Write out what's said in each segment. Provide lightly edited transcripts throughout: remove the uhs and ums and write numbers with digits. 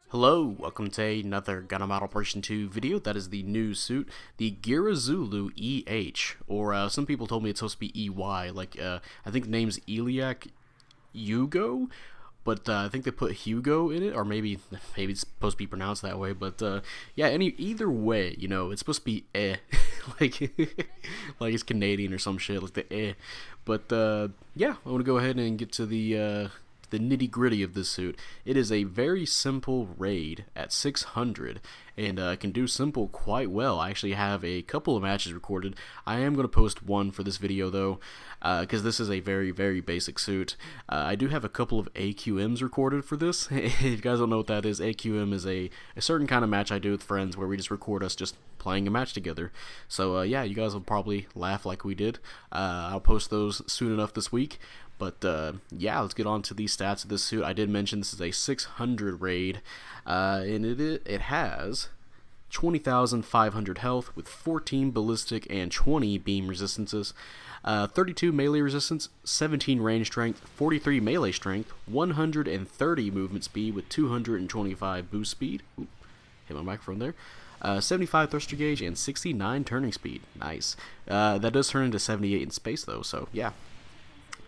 Hello, welcome to another Gundam Operation 2 video. That is the new suit, the Geara Zulu EH, or some people told me it's supposed to be EY, I think the name's Iliac Hugo, but I think they put Hugo in it, or maybe it's supposed to be pronounced that way, but yeah, either way, it's supposed to be like, like it's Canadian or some shit, like the but yeah, I want to go ahead and get to the nitty-gritty of this suit. It is a very simple raid at 600 and can do simple quite well. I actually have a couple of matches recorded. I am going to post one for this video though, because this is a very basic suit. I do have a couple of AQMs recorded for this. If you guys don't know what that is, AQM is a certain kind of match I do with friends where we just record us just playing a match together. So yeah, you guys will probably laugh like we did. I'll post those soon enough this week. But yeah, let's get on to the stats of this suit. I did mention this is a 600 raid, and it has 20,500 health with 14 ballistic and 20 beam resistances, 32 melee resistance, 17 range strength, 43 melee strength, 130 movement speed with 225 boost speed. Ooh, hit my microphone there. 75 thruster gauge and 69 turning speed. Nice. That does turn into 78 in space though, so yeah.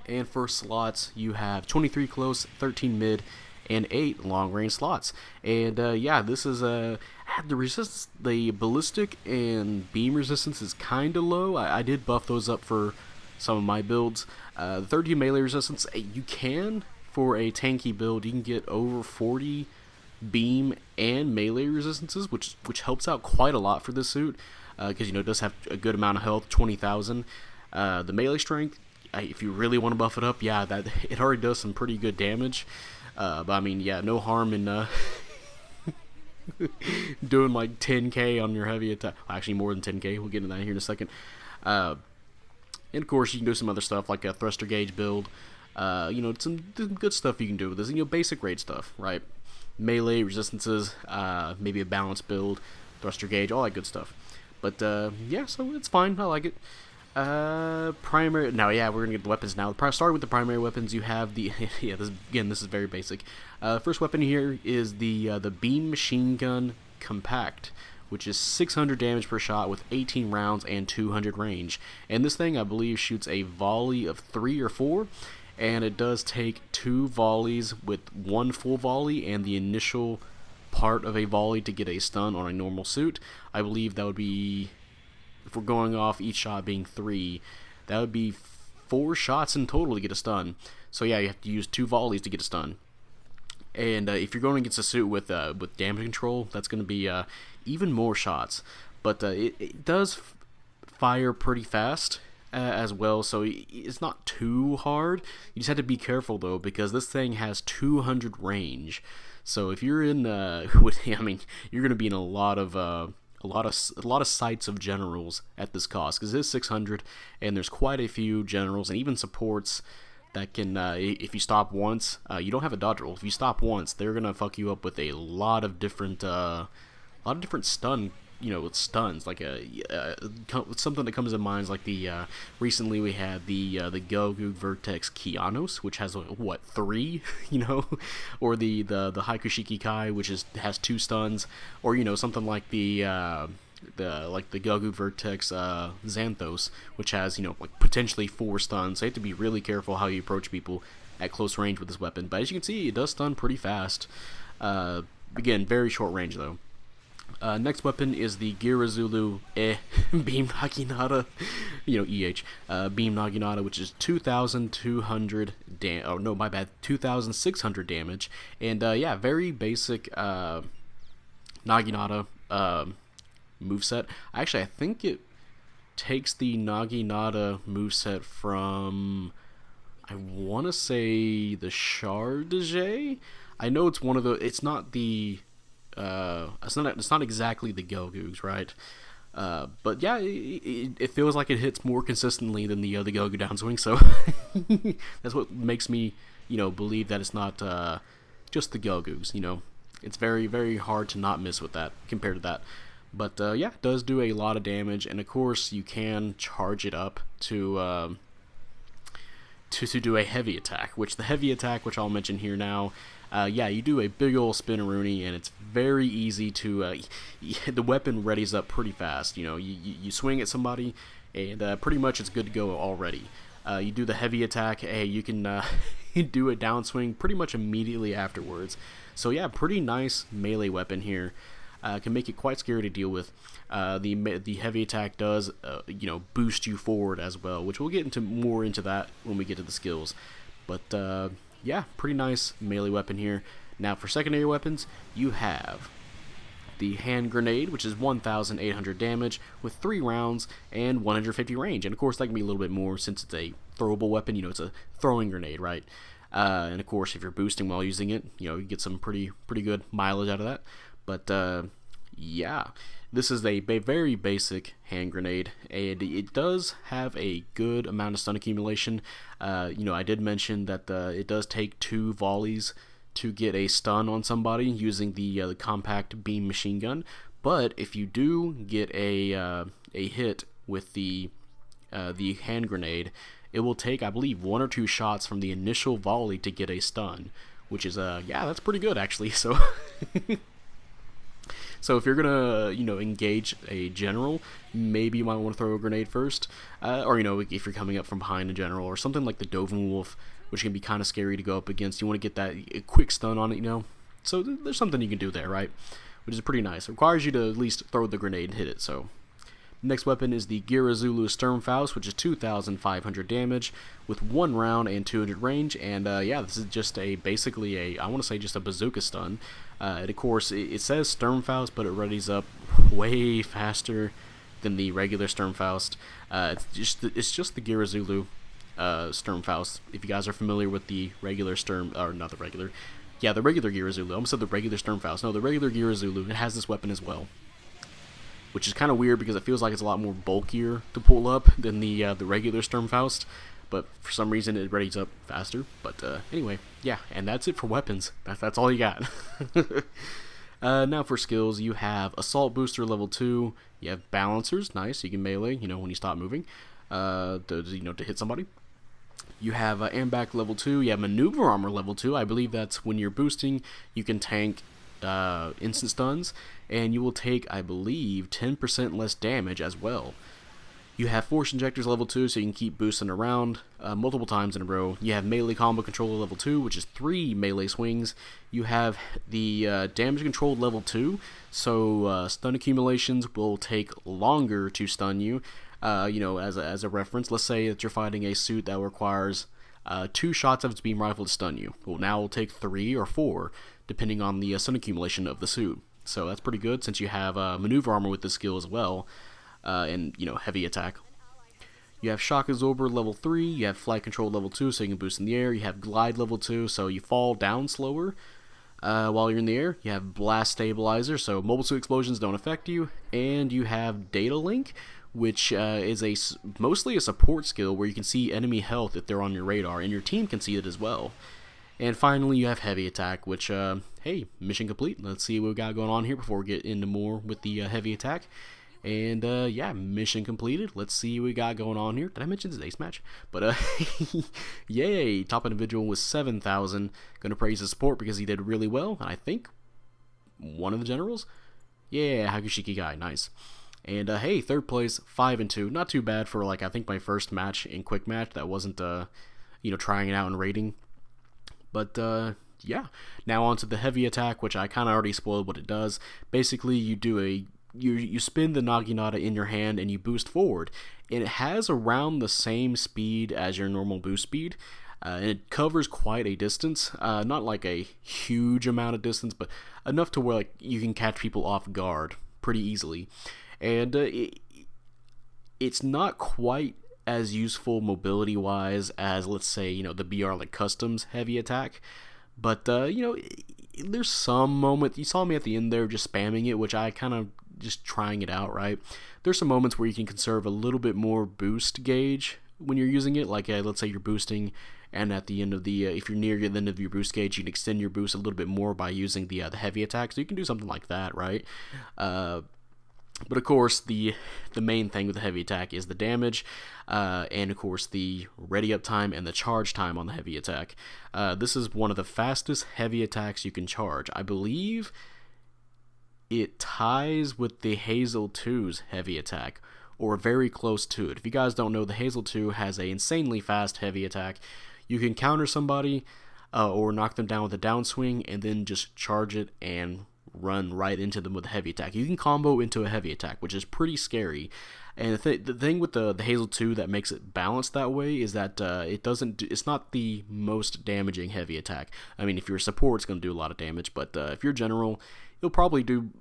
And for slots, you have 23 close, 13 mid, and 8 long range slots. And yeah, this is the resistance, the ballistic and beam resistance is kind of low. I did buff those up for some of my builds. The 30 melee resistance, you can, for a tanky build, you can get over 40 beam and melee resistances, which helps out quite a lot for this suit, because it does have a good amount of health, 20,000. The melee strength, if you really want to buff it up, yeah, that it already does some pretty good damage. But I mean, yeah, no harm in doing like 10k on your heavy attack. Actually, more than 10k. We'll get into that here in a second. And of course, you can do some other stuff like a thruster gauge build. Some good stuff you can do with this. Basic raid stuff, right? Melee resistances, maybe a balanced build, thruster gauge, all that good stuff. But yeah, so it's fine. I like it. Primary. Now, yeah, we're gonna get the weapons now. Starting with the primary weapons, you have the yeah. This is very basic. First weapon here is the beam machine gun compact, which is 600 damage per shot with 18 rounds and 200 range. And this thing, I believe, shoots a volley of 3 or 4, and it does take 2 volleys with 1 full volley and the initial part of a volley to get a stun on a normal suit. I believe that would be, if we're going off each shot being 3, that would be 4 shots in total to get a stun. So yeah, you have to use 2 volleys to get a stun. And if you're going against a suit with damage control, that's going to be even more shots. But it does fire pretty fast as well, so it's not too hard. You just have to be careful though, because this thing has 200 range. So if you're in, you're going to be in a lot of sights of generals at this cost, because it is 600 and there's quite a few generals and even supports that can, if you stop once, you don't have a dodge roll. If you stop once, they're gonna fuck you up with a lot of different stun, with stuns. Like something that comes in mind is like the recently we had the Gogu Vertex Kianos, which has what, 3, or the Haikushiki Kai, which has 2 stuns, or something like the Gogu Vertex Xanthos, which has like potentially 4 stuns. So you have to be really careful how you approach people at close range with this weapon. But as you can see, it does stun pretty fast. Again, very short range though. Next weapon is the Geara Zulu Beam Naginata, Beam Naginata, which is 2,200 2,600 damage, and yeah, very basic Naginata moveset. Actually, I think it takes the Naginata moveset from, I want to say, the Char de Jay. I know it's one of the. It's not the. It's not exactly the Gogu's, right? But yeah, it feels like it hits more consistently than the Gogu downswing. So that's what makes me, believe that it's not just the Gogu's. It's very hard to not miss with that compared to that. But yeah, it does do a lot of damage, and of course you can charge it up to to do a heavy attack, which the heavy attack, which I'll mention here now, yeah, you do a big ol' spinneroonie, and it's very easy to, the weapon readies up pretty fast. You know, you swing at somebody, and pretty much it's good to go already. You do the heavy attack, hey, you can do a downswing pretty much immediately afterwards. So yeah, pretty nice melee weapon here. Can make it quite scary to deal with. The heavy attack does, you know, boost you forward as well, which we'll get more into that when we get to the skills. But yeah, pretty nice melee weapon here. Now for secondary weapons, you have the hand grenade, which is 1,800 damage with 3 rounds and 150 range. And of course, that can be a little bit more since it's a throwable weapon. You know, it's a throwing grenade, right? And of course, if you're boosting while using it, you know, you get some pretty good mileage out of that. But yeah, this is a very basic hand grenade, and it does have a good amount of stun accumulation. You know, I did mention that it does take 2 volleys to get a stun on somebody using the compact beam machine gun. But if you do get a hit with the hand grenade, it will take, I believe, 1 or 2 shots from the initial volley to get a stun, which is yeah, that's pretty good actually. So so if you're gonna, you know, engage a general, maybe you might want to throw a grenade first, or you know, if you're coming up from behind a general or something like the Dovin Wolf, which can be kind of scary to go up against. You want to get that quick stun on it, you know. So there's something you can do there, right? Which is pretty nice. It requires you to at least throw the grenade and hit it. So next weapon is the Geara Zulu Sturmfaust, which is 2,500 damage with 1 round and 200 range. And yeah, this is just basically a, I want to say just a bazooka stun. And of course, it says Sturmfaust, but it readies up way faster than the regular Sturmfaust. It's just the Geara Zulu Sturmfaust. If you guys are familiar with the regular not the regular, yeah, the regular Geara Zulu. I almost said the regular Sturmfaust. No, the regular Geara Zulu. It has this weapon as well, which is kind of weird because it feels like it's a lot more bulkier to pull up than the regular Sturmfaust, but for some reason it readies up faster. But anyway, yeah, and that's it for weapons. That's all you got. Now for skills, you have Assault Booster level 2, you have Balancers, nice, you can melee, you know, when you stop moving, to hit somebody. You have Ambac level 2, you have Maneuver Armor level 2, I believe that's when you're boosting, you can tank instant stuns, and you will take, I believe, 10% less damage as well. You have Force Injectors level 2, so you can keep boosting around multiple times in a row. You have Melee Combo Controller level 2, which is 3 melee swings. You have the Damage Control level 2, so stun accumulations will take longer to stun you. You know, as a reference, let's say that you're fighting a suit that requires 2 shots of its beam rifle to stun you. Well, now it'll take 3 or 4, depending on the stun accumulation of the suit. So that's pretty good since you have Maneuver Armor with this skill as well. And, you know, heavy attack. You have Shock Absorber level 3, you have Flight Control level 2, so you can boost in the air, you have Glide level 2, so you fall down slower while you're in the air, you have Blast Stabilizer, so mobile suit explosions don't affect you, and you have Data Link, which is mostly a support skill where you can see enemy health if they're on your radar, and your team can see it as well. And finally, you have Heavy Attack, which, hey, mission complete. Let's see what we got going on here before we get into more with the Heavy Attack. And, yeah, mission completed. Let's see what we got going on here. Did I mention today's match? But, yay, top individual was 7,000. Gonna praise his support because he did really well. And I think one of the generals? Yeah, Hakushiki guy, nice. And, hey, third place, 5-2. Not too bad for, like, I think my first match in Quick Match. That wasn't, you know, trying it out in rating. But, yeah. Now on to the Heavy Attack, which I kind of already spoiled what it does. Basically, you do you spin the Naginata in your hand and you boost forward. And it has around the same speed as your normal boost speed. And it covers quite a distance. Not like a huge amount of distance, but enough to where like you can catch people off guard pretty easily. And it's not quite as useful mobility-wise as, let's say, you know, the BR like Customs Heavy Attack. But, you know, there's some moment, you saw me at the end there just spamming it, which I kind of just trying it out, right? There's some moments where you can conserve a little bit more boost gauge when you're using it, like let's say you're boosting, and at the end of the, if you're near the end of your boost gauge, you can extend your boost a little bit more by using the Heavy Attack, so you can do something like that, right? But of course, the main thing with the heavy attack is the damage, and of course the ready up time and the charge time on the heavy attack. This is one of the fastest heavy attacks you can charge. I believe it ties with the Hazel 2's heavy attack, or very close to it. If you guys don't know, the Hazel 2 has a insanely fast heavy attack. You can counter somebody or knock them down with a downswing, and then just charge it and run right into them with a heavy attack. You can combo into a heavy attack, which is pretty scary. And the thing with the Hazel 2 that makes it balanced that way is that it's not the most damaging heavy attack. I mean, if you're a support, it's going to do a lot of damage, but if you're general, it'll probably do,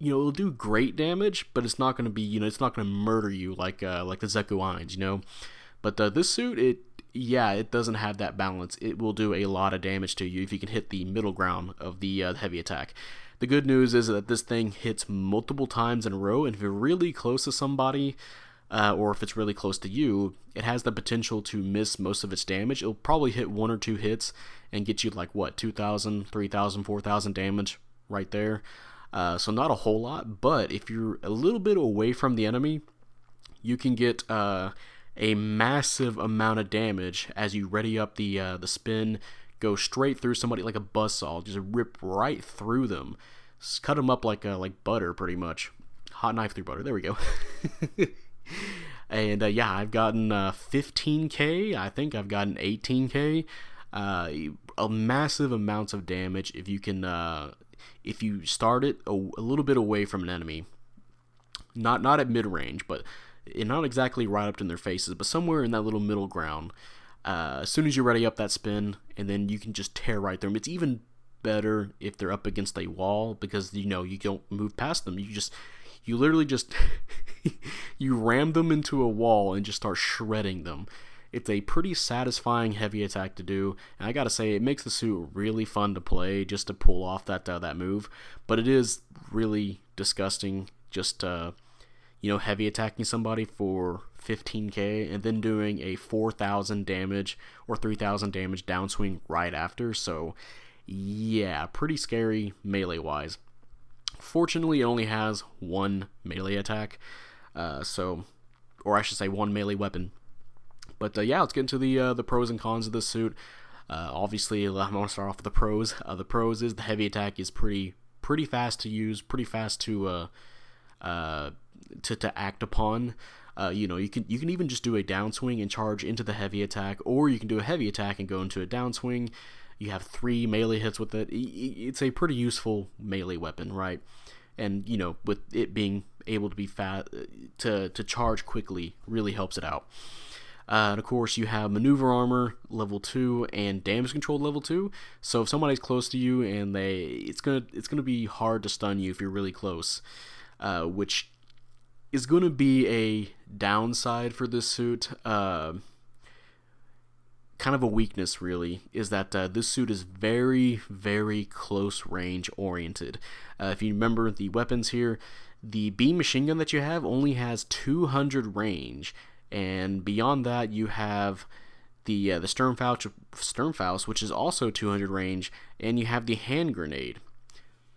it'll do great damage, but it's not going to be, it's not going to murder you like the Zeku Ainz, But this suit, it doesn't have that balance. It will do a lot of damage to you if you can hit the middle ground of the heavy attack. The good news is that this thing hits multiple times in a row, and if you're really close to somebody, or if it's really close to you, it has the potential to miss most of its damage. It'll probably hit 1 or 2 hits and get you 2,000, 3,000, 4,000 damage right there. So not a whole lot, but if you're a little bit away from the enemy, you can get a massive amount of damage as you ready up the spin, go straight through somebody like a buzzsaw, just rip right through them, cut them up like butter, pretty much. Hot knife through butter. There we go. And I've gotten 15k. I think I've gotten 18k. A massive amounts of damage if you can. If you start it a little bit away from an enemy, not at mid range, but not exactly right up in their faces, but somewhere in that little middle ground. As soon as you ready up that spin, and then you can just tear right through them. It's even better if they're up against a wall, because you don't move past them. You literally just you ram them into a wall and just start shredding them. It's a pretty satisfying heavy attack to do, and I gotta say, it makes the suit really fun to play just to pull off that move. But it is really disgusting just heavy attacking somebody for 15k and then doing a 4,000 damage or 3,000 damage downswing right after. So yeah, pretty scary melee wise. Fortunately, it only has one melee attack, or I should say one melee weapon. But let's get into the pros and cons of this suit. Obviously, I'm going to start off with the pros. The pros is the heavy attack is pretty fast to use, pretty fast to act upon. You can even just do a downswing and charge into the heavy attack, or you can do a heavy attack and go into a downswing. You have 3 melee hits with it. It's a pretty useful melee weapon, right? And with it being able to be to charge quickly, really helps it out. And of course, you have maneuver armor level 2 and damage control level 2. So if somebody's close to you and it's gonna be hard to stun you if you're really close, which is gonna be a downside for this suit. Kind of a weakness, really, is that this suit is very, very close range oriented. If you remember the weapons here, the beam machine gun that you have only has 200 range, and beyond that you have the Sturmfaust, which is also 200 range, and you have the hand grenade,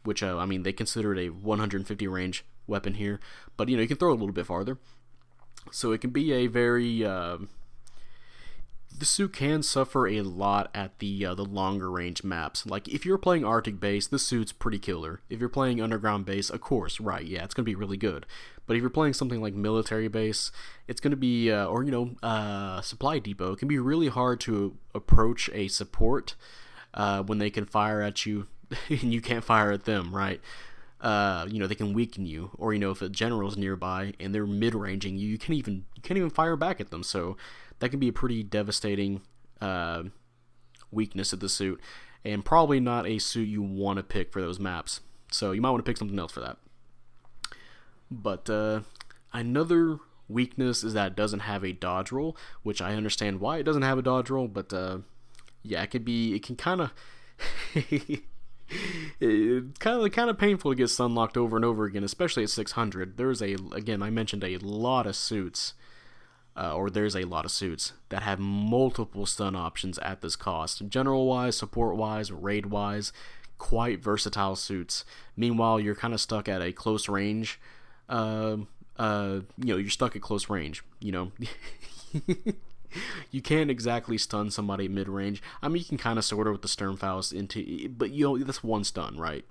which they consider it a 150 range weapon here, but you can throw it a little bit farther. So it can be a very the suit can suffer a lot at the longer range maps. Like if you're playing Arctic base, this suit's pretty killer. If you're playing underground base, of course, right, yeah, it's gonna be really good. But if you're playing something like military base, it's gonna be supply depot. It can be really hard to approach a support when they can fire at you and you can't fire at them, right? They can weaken you, or if a general's nearby and they're mid-ranging you, you can't even fire back at them. So that can be a pretty devastating weakness of the suit, and probably not a suit you want to pick for those maps. So you might want to pick something else for that. But another weakness is that it doesn't have a dodge roll, which I understand why it doesn't have a dodge roll, but it can kind of it's kind of painful to get stun locked over and over again, especially at 600. I mentioned a lot of suits, there's a lot of suits that have multiple stun options at this cost. General wise, support wise, raid wise, quite versatile suits. Meanwhile, you're kind of stuck at a close range. You're stuck at close range. You can't exactly stun somebody mid range. I mean, you can kind of sort of with the Sturmfaust but that's one stun, right?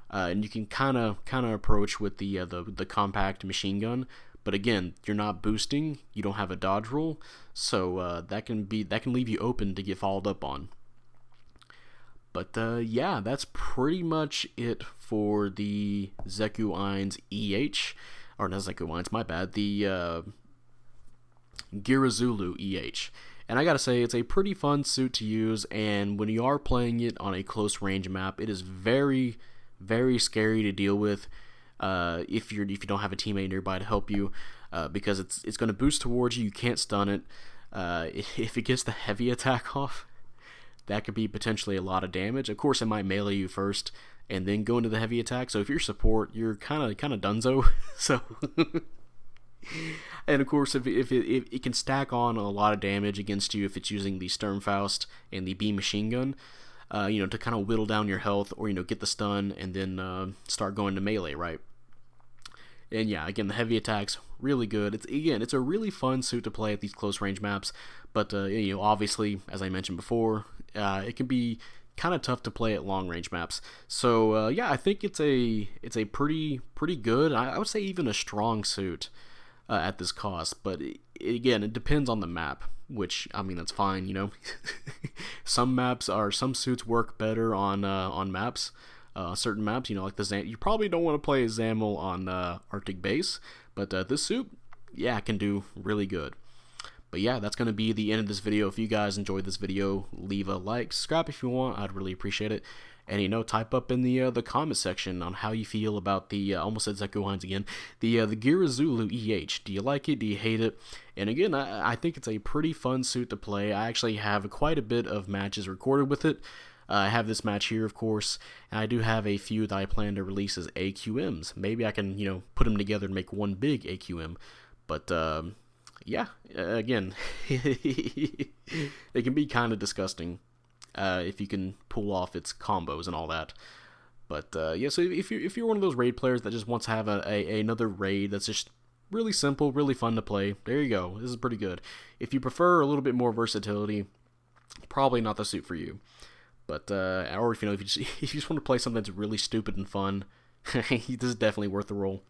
And you can kind of approach with the compact machine gun. But again, you're not boosting. You don't have a dodge roll, so that can leave you open to get followed up on. But yeah, that's pretty much it for the Zeku Ain's EH, or not Zeku Ain's, my bad. The Geara Zulu EH. And I gotta say, it's a pretty fun suit to use, and when you are playing it on a close range map, it is very, very scary to deal with if you don't have a teammate nearby to help you, because it's going to boost towards you. You can't stun it. If it gets the heavy attack off, that could be potentially a lot of damage. Of course, it might melee you first and then go into the heavy attack. So if you're support, you're kind of dunzo. So. And of course, if it can stack on a lot of damage against you if it's using the Sturmfaust and the beam machine gun, to kind of whittle down your health, or get the stun and then start going to melee, right? And yeah, again, the heavy attacks really good. It's a really fun suit to play at these close range maps, but obviously, as I mentioned before, it can be kind of tough to play at long range maps. So yeah, I think it's a pretty good. I would say even a strong suit. At this cost, but again, it depends on the map, which, I mean, that's fine. Some suits work better on maps, certain maps, like the you probably don't want to play as Zamel on Arctic base, but this suit, yeah, can do really good. But yeah, that's going to be the end of this video. If you guys enjoyed this video, leave a like, subscribe if you want, I'd really appreciate it. And type up in the comment section on how you feel about the almost said Zeku Ain's again, the Geara Zulu EH. Do you like it? Do you hate it? And again, I think it's a pretty fun suit to play. I actually have quite a bit of matches recorded with it. I have this match here, of course, and I do have a few that I plan to release as AQMs. Maybe I can put them together and make one big AQM. But yeah, again, they can be kind of disgusting. If you can pull off its combos and all that. But yeah, so if you're one of those raid players that just wants to have another raid that's just really simple, really fun to play, there you go. This is pretty good. If you prefer a little bit more versatility, probably not the suit for you. But or if you just want to play something that's really stupid and fun, this is definitely worth the roll.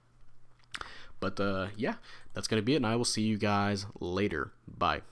But yeah, that's gonna be it, and I will see you guys later. Bye.